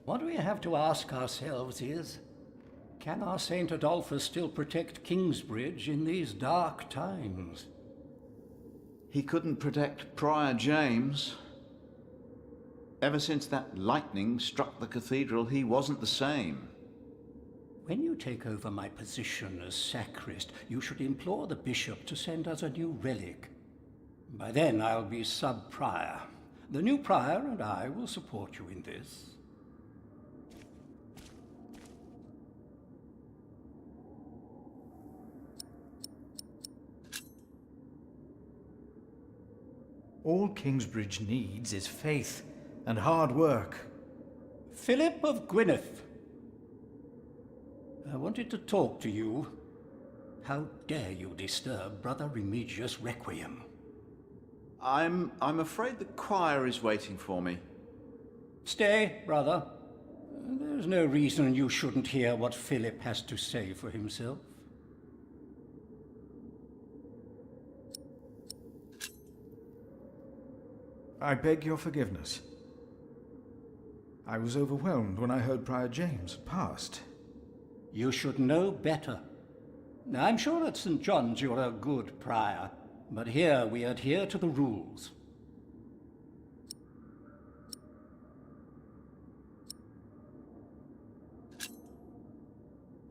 What we have to ask ourselves is, can our Saint Adolphus still protect Kingsbridge in these dark times? He couldn't protect Prior James. Ever since that lightning struck the cathedral, he wasn't the same. When you take over my position as sacrist, you should implore the bishop to send us a new relic. By then I'll be sub-prior. The new prior and I will support you in this. All Kingsbridge needs is faith and hard work. Philip of Gwynedd. I wanted to talk to you. How dare you disturb Brother Remigius' requiem? I'm afraid the choir is waiting for me. Stay, brother. There's no reason you shouldn't hear what Philip has to say for himself. I beg your forgiveness. I was overwhelmed when I heard Prior James had passed. You should know better. I'm sure at St. John's you're a good prior, but here we adhere to the rules.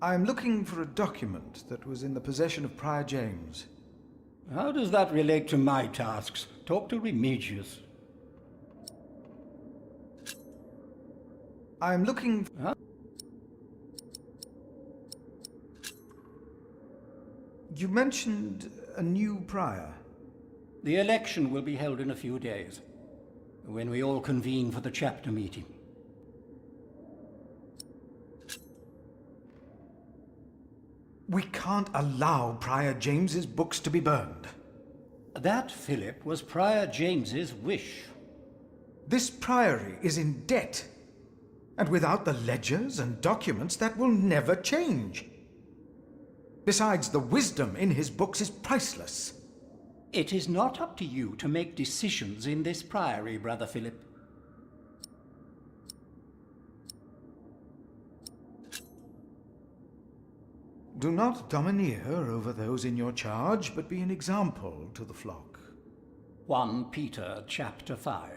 I am looking for a document that was in the possession of Prior James. How does that relate to my tasks? Talk to Remigius. I am looking... Huh? You mentioned a new prior. The election will be held in a few days, when we all convene for the chapter meeting. We can't allow Prior James's books to be burned. That, Philip, was Prior James's wish. This priory is in debt. And without the ledgers and documents, that will never change. Besides, the wisdom in his books is priceless. It is not up to you to make decisions in this priory, Brother Philip. Do not domineer over those in your charge, but be an example to the flock. 1 Peter chapter 5.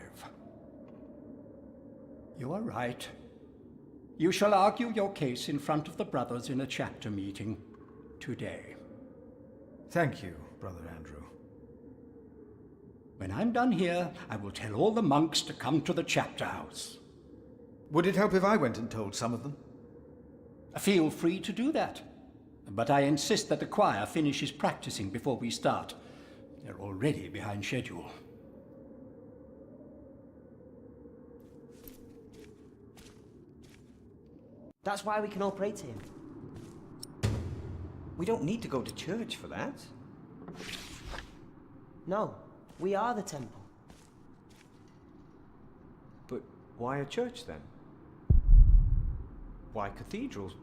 You are right. You shall argue your case in front of the brothers in a chapter meeting today. Thank you, Brother Andrew. When I'm done here, I will tell all the monks to come to the chapter house. Would it help if I went and told some of them? Feel free to do that. But I insist that the choir finishes practicing before we start. They're already behind schedule. That's why we can all pray to him. We don't need to go to church for that. No, we are the temple. But why a church then? Why cathedrals?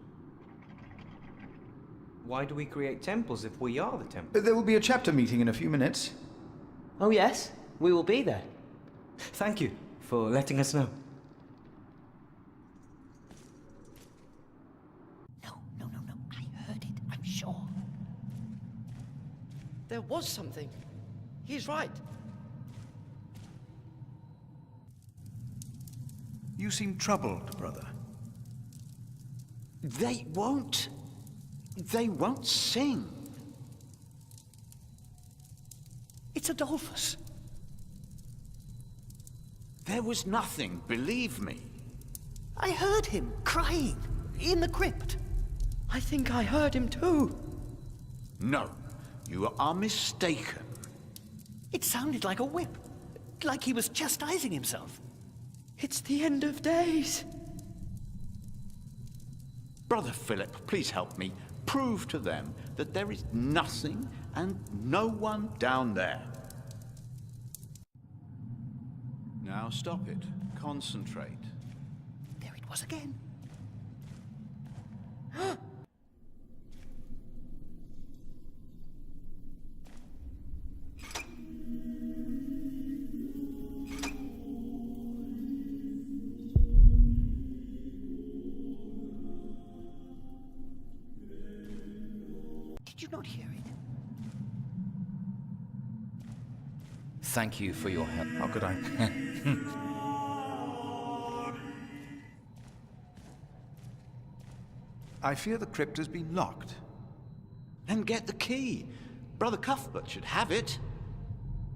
Why do we create temples if we are the temple? There will be a chapter meeting in a few minutes. Oh yes, we will be there. Thank you for letting us know. No. I heard it, I'm sure. There was something. He's right. You seem troubled, brother. They won't sing. It's Adolphus. There was nothing, believe me. I heard him crying in the crypt. I think I heard him too. No, you are mistaken. It sounded like a whip, like he was chastising himself. It's the end of days. Brother Philip, please help me. Prove to them that there is nothing and no one down there. Now stop it. Concentrate. There it was again. you not hear it? Thank you for your help. How could I? I fear the crypt has been locked. Then get the key. Brother Cuthbert should have it.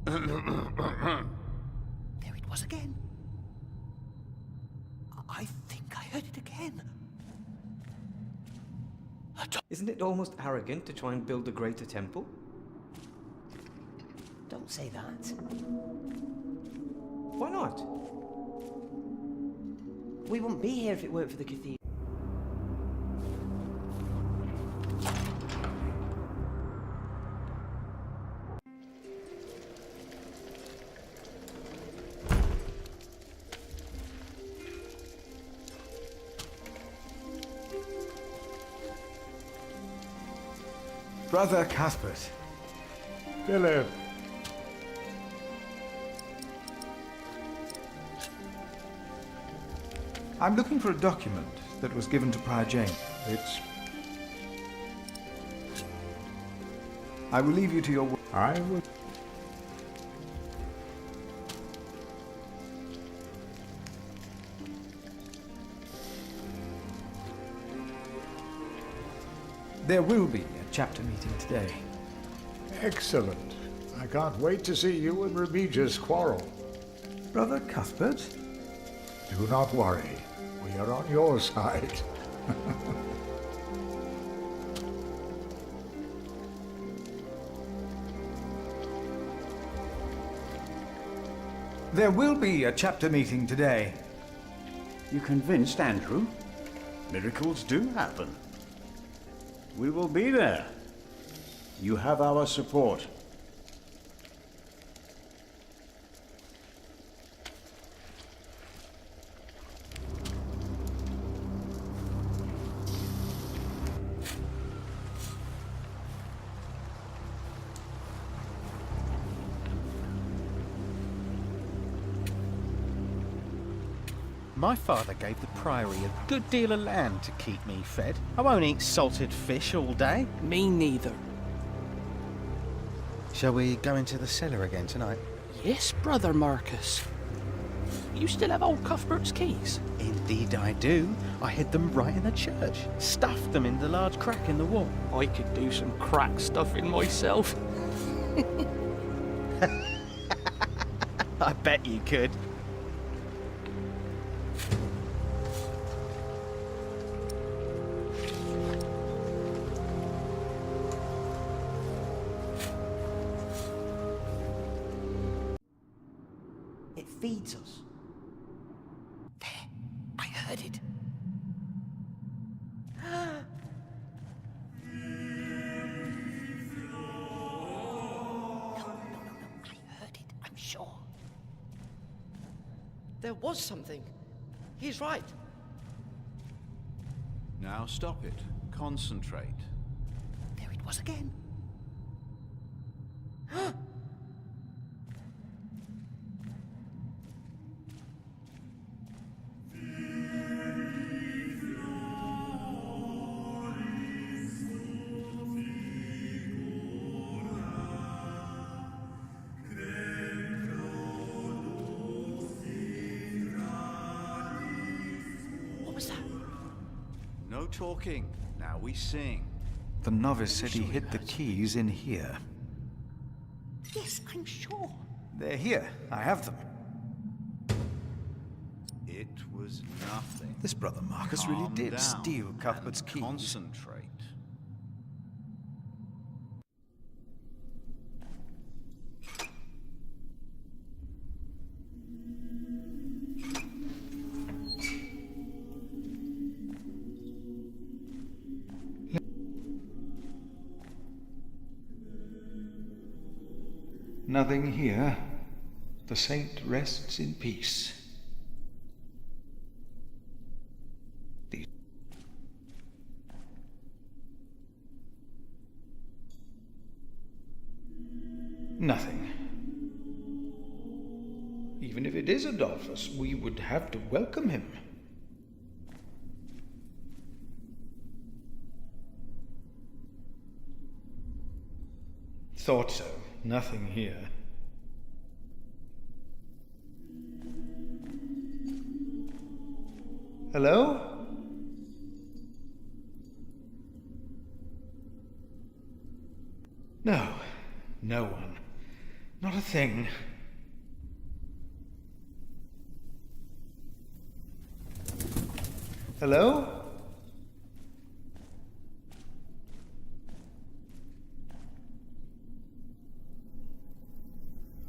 There it was again. I think I heard it again. Isn't it almost arrogant to try and build a greater temple? Don't say that. Why not? We wouldn't be here if it weren't for the cathedral. Brother Cuthbert. Philip. I'm looking for a document that was given to Prior James. I will leave you to your work. I would... There will be a chapter meeting today. Excellent. I can't wait to see you and Remigius quarrel. Brother Cuthbert? Do not worry. We are on your side. There will be a chapter meeting today. You convinced Andrew? Miracles do happen. We will be there. You have our support. My father gave the Priory a good deal of land to keep me fed. I won't eat salted fish all day. Me neither. Shall we go into the cellar again tonight? Yes, Brother Marcus. You still have old Cuthbert's keys? Indeed I do. I hid them right in the church. Stuffed them in the large crack in the wall. I could do some crack stuffing myself. I bet you could. It feeds us. There, I heard it. No, I heard it, I'm sure. There was something. He's right. Now stop it. Concentrate. There it was again. What was that? No talking. Now we sing. The novice said he hid the keys in here. Yes, I'm sure. They're here. I have them. It was nothing. This brother Marcus really Calm did down steal Cuthbert's and keys. Concentrate. Nothing here. The saint rests in peace. Nothing. Even if it is Adolphus, we would have to welcome him. Thought so. Nothing here. Hello? No. No one. Not a thing. Hello?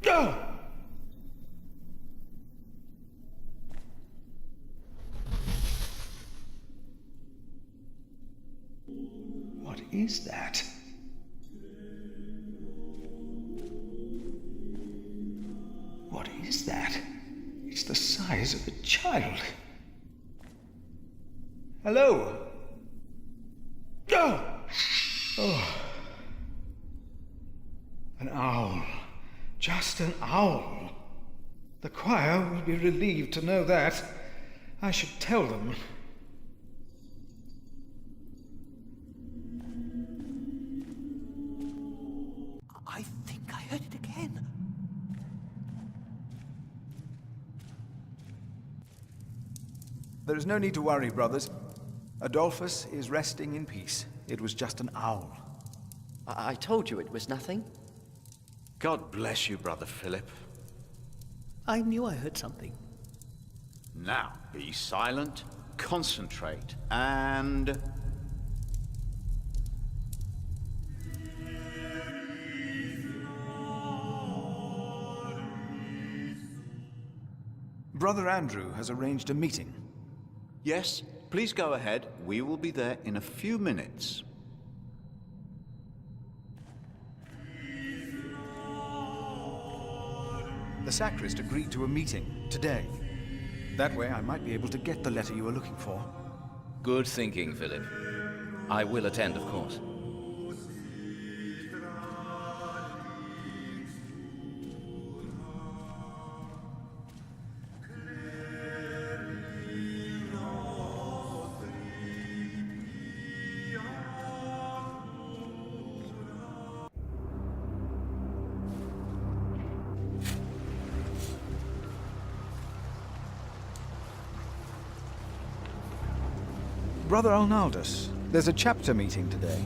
Oh! What is that? What is that? It's the size of a child. Hello? Oh! Oh. An owl. Just an owl. The choir will be relieved to know that. I should tell them. I think I heard it again. There is no need to worry, brothers. Adolphus is resting in peace. It was just an owl. I told you it was nothing. God bless you, Brother Philip. I knew I heard something. Now, be silent, concentrate, and... Brother Andrew has arranged a meeting. Yes, please go ahead. We will be there in a few minutes. The sacrist agreed to a meeting today. That way I might be able to get the letter you were looking for. Good thinking, Philip. I will attend, of course. Brother Arnaldus, there's a chapter meeting today.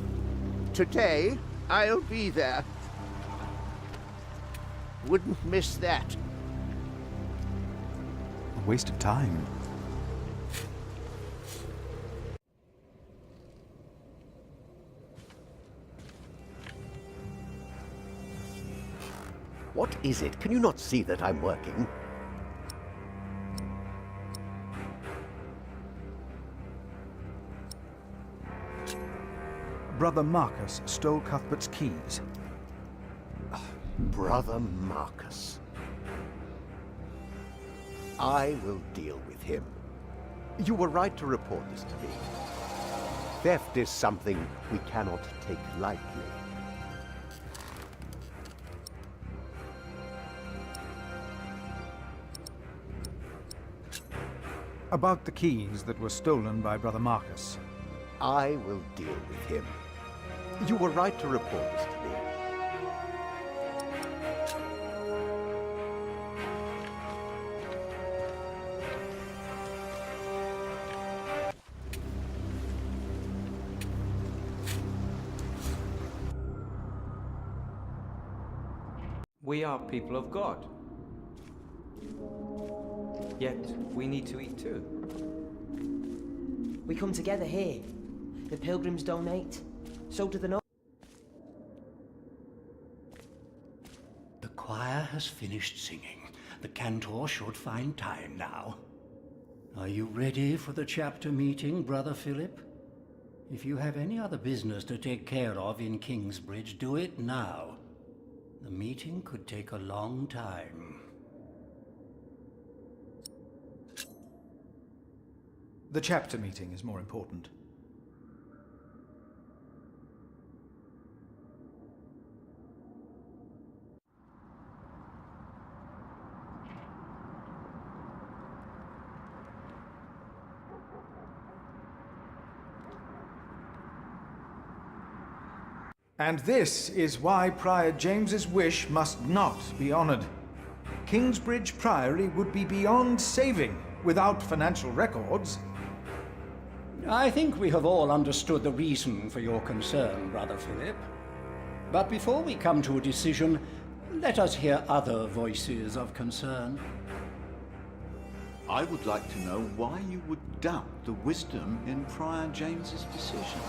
Today, I'll be there. Wouldn't miss that. A waste of time. What is it? Can you not see that I'm working? Brother Marcus stole Cuthbert's keys. Brother Marcus. I will deal with him. You were right to report this to me. Theft is something we cannot take lightly. About the keys that were stolen by Brother Marcus. I will deal with him. You were right to report this to me. We are people of God. Yet, we need to eat too. We come together here. The pilgrims donate. So do the nobles. The choir has finished singing. The cantor should find time now. Are you ready for the chapter meeting, Brother Philip? If you have any other business to take care of in Kingsbridge, do it now. The meeting could take a long time. The chapter meeting is more important. And this is why Prior James's wish must not be honored. Kingsbridge Priory would be beyond saving without financial records. I think we have all understood the reason for your concern, Brother Philip. But before we come to a decision, let us hear other voices of concern. I would like to know why you would doubt the wisdom in Prior James's decision.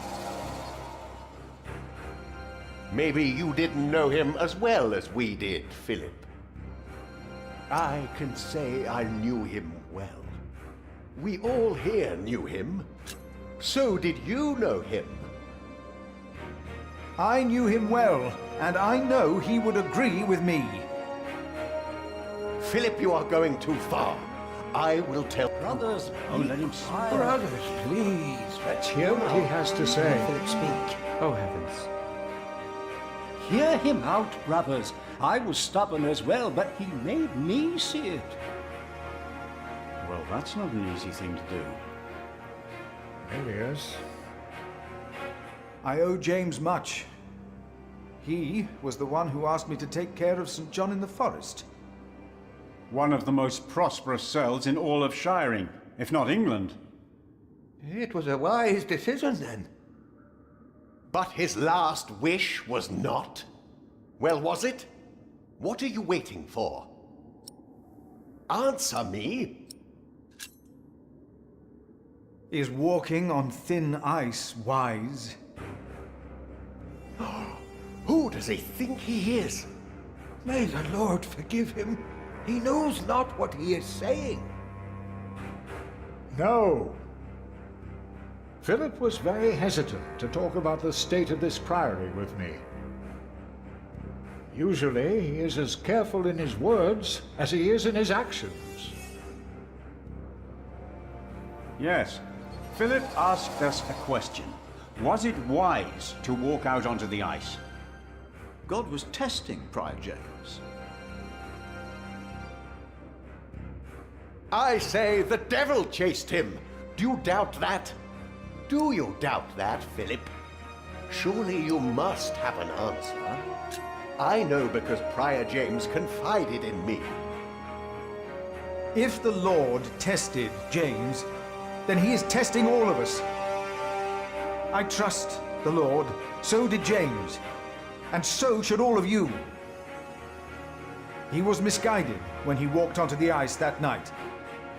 Maybe you didn't know him as well as we did, Philip. I can say I knew him well. We all here knew him. So did you know him? I knew him well, and I know he would agree with me. Philip, you are going too far. I will tell... Brothers, let him speak. Brothers, please, let's hear what he has to say. Philip, speak. Oh, heavens. hear him out, brothers. I was stubborn as well, but he made me see it. Well, that's not an easy thing to do. Maybe yes. I owe James much. He was the one who asked me to take care of St. John in the Forest. One of the most prosperous cells in all of Shiring, if not England. It was a wise decision, then. But his last wish was not? Well, was it? What are you waiting for? Answer me! Is walking on thin ice wise? Who does he think he is? May the Lord forgive him. He knows not what he is saying. No. Philip was very hesitant to talk about the state of this priory with me. Usually, he is as careful in his words as he is in his actions. Yes. Philip asked us a question. Was it wise to walk out onto the ice? God was testing Prior James. I say the devil chased him. Do you doubt that? Do you doubt that, Philip? Surely you must have an answer. I know because Prior James confided in me. If the Lord tested James, then he is testing all of us. I trust the Lord, so did James, and so should all of you. He was misguided when he walked onto the ice that night,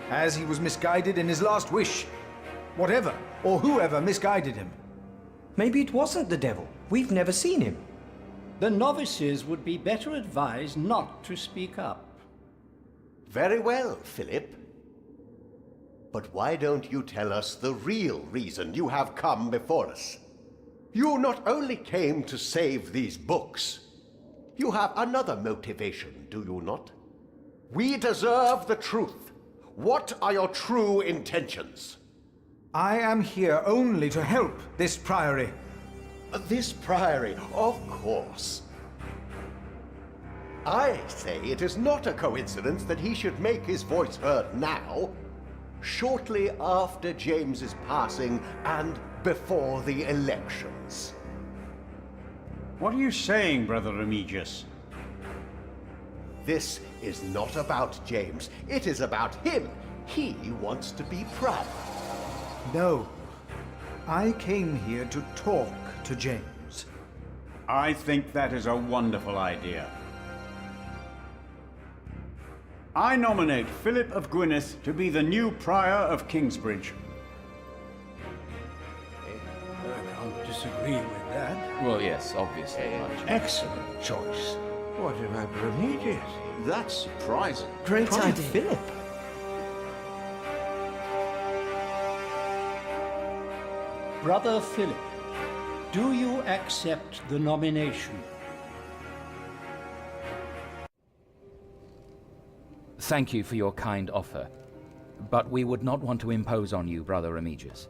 as he was misguided in his last wish. Whatever or whoever misguided him. Maybe it wasn't the devil. We've never seen him. The novices would be better advised not to speak up. Very well, Philip. But why don't you tell us the real reason you have come before us? You not only came to save these books, you have another motivation, do you not? We deserve the truth. What are your true intentions? I am here only to help this priory. This priory, of course. I say it is not a coincidence that he should make his voice heard now, shortly after James's passing and before the elections. What are you saying, Brother Remigius? This is not about James. It is about him. He wants to be prior. No. I came here to talk to James. I think that is a wonderful idea. I nominate Philip of Gwynedd to be the new prior of Kingsbridge. I can't disagree with that. Well, yes, obviously. Excellent choice. What about Remigius? That's surprising. Great idea. Philip. Brother Philip, do you accept the nomination? Thank you for your kind offer, but we would not want to impose on you, Brother Remigius.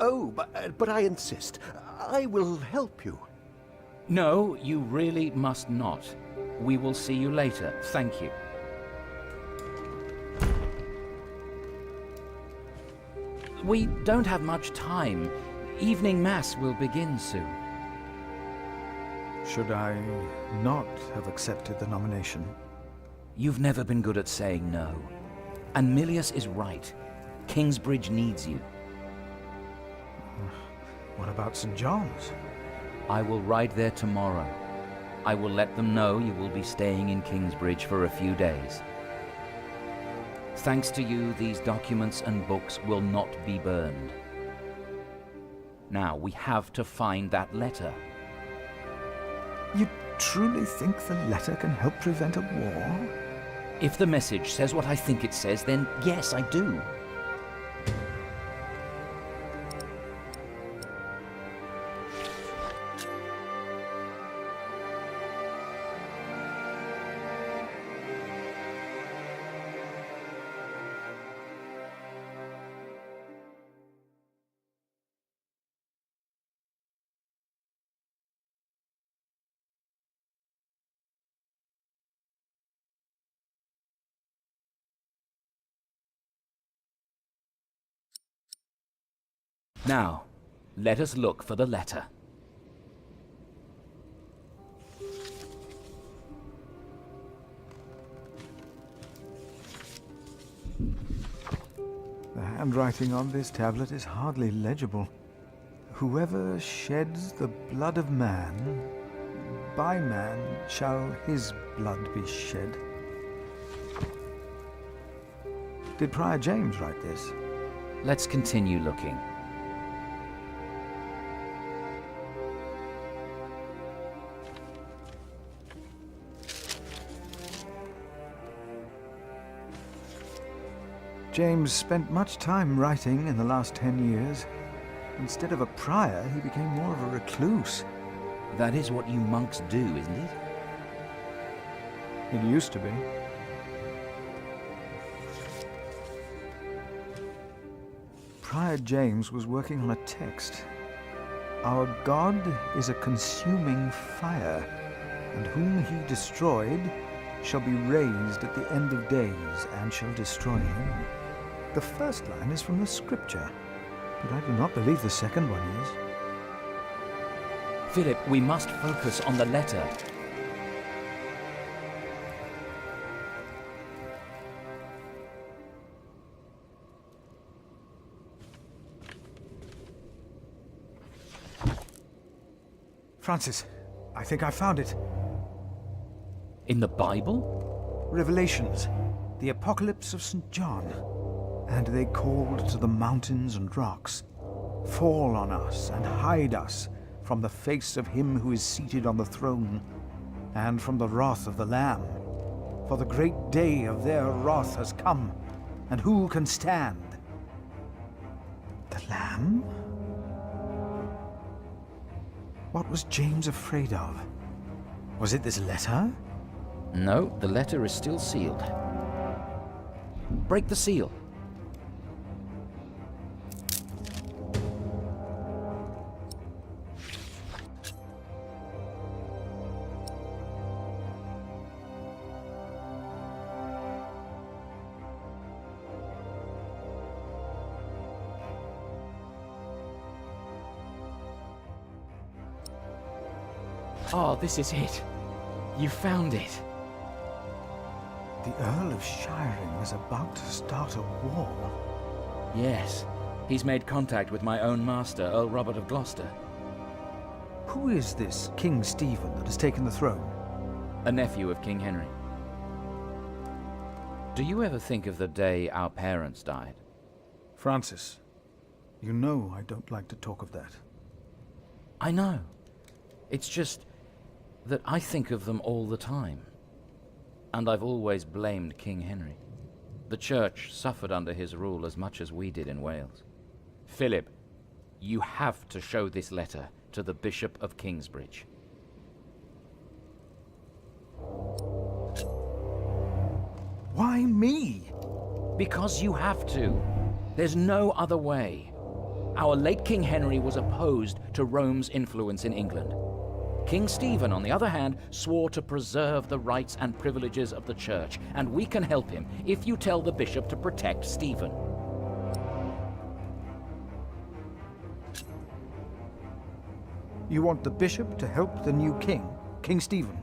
Oh, but I insist. I will help you. No, you really must not. We will see you later. Thank you. We don't have much time. Evening Mass will begin soon. Should I not have accepted the nomination? You've never been good at saying no. And Milius is right. Kingsbridge needs you. What about St. John's? I will ride there tomorrow. I will let them know you will be staying in Kingsbridge for a few days. Thanks to you, these documents and books will not be burned. Now, we have to find that letter. You truly think the letter can help prevent a war? If the message says what I think it says, then yes, I do. Now, let us look for the letter. The handwriting on this tablet is hardly legible. Whoever sheds the blood of man, by man shall his blood be shed. Did Prior James write this? Let's continue looking. James spent much time writing in the last 10 years. Instead of a prior, he became more of a recluse. That is what you monks do, isn't it? It used to be. Prior James was working on a text. Our God is a consuming fire, and whom he destroyed shall be raised at the end of days, and shall destroy him. The first line is from the scripture, but I do not believe the second one is. Philip, we must focus on the letter. Francis, I think I found it. In the Bible? Revelations, the Apocalypse of St. John. And they called to the mountains and rocks, fall on us and hide us from the face of him who is seated on the throne, and from the wrath of the Lamb. For the great day of their wrath has come, and who can stand? The Lamb? What was James afraid of? Was it this letter? No, the letter is still sealed. Break the seal. Oh, this is it. You found it. The Earl of Shiring is about to start a war. Yes. He's made contact with my own master, Earl Robert of Gloucester. Who is this King Stephen that has taken the throne? A nephew of King Henry. Do you ever think of the day our parents died? Francis, you know I don't like to talk of that. I know. It's just that I think of them all the time. And I've always blamed King Henry. The Church suffered under his rule as much as we did in Wales. Philip, you have to show this letter to the Bishop of Kingsbridge. Why me? Because you have to. There's no other way. Our late King Henry was opposed to Rome's influence in England. King Stephen, on the other hand, swore to preserve the rights and privileges of the Church, and we can help him if you tell the bishop to protect Stephen. You want the bishop to help the new king? King Stephen?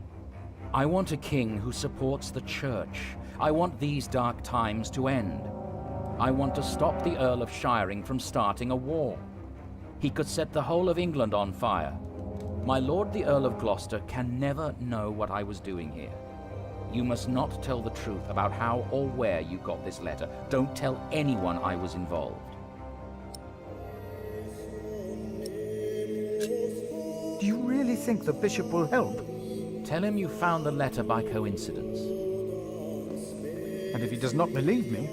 I want a king who supports the church. I want these dark times to end. I want to stop the Earl of Shiring from starting a war. He could set the whole of England on fire. My lord the Earl of Gloucester can never know what I was doing here. You must not tell the truth about how or where you got this letter. Don't tell anyone I was involved. Do you really think the bishop will help? Tell him you found the letter by coincidence. And if he does not believe me,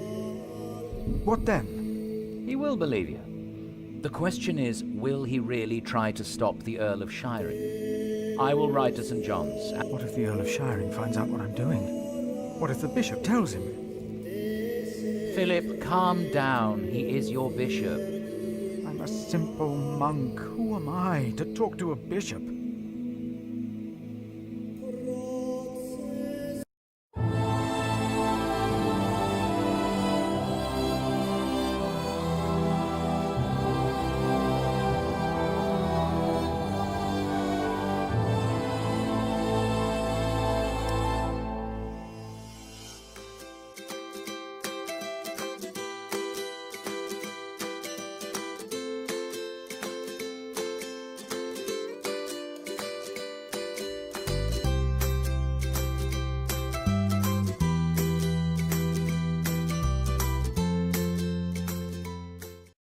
what then? He will believe you. The question is, will he really try to stop the Earl of Shiring? I will ride to St. John's. What if the Earl of Shiring finds out what I'm doing? What if the bishop tells him? Philip, calm down. He is your bishop. I'm a simple monk. Who am I to talk to a bishop?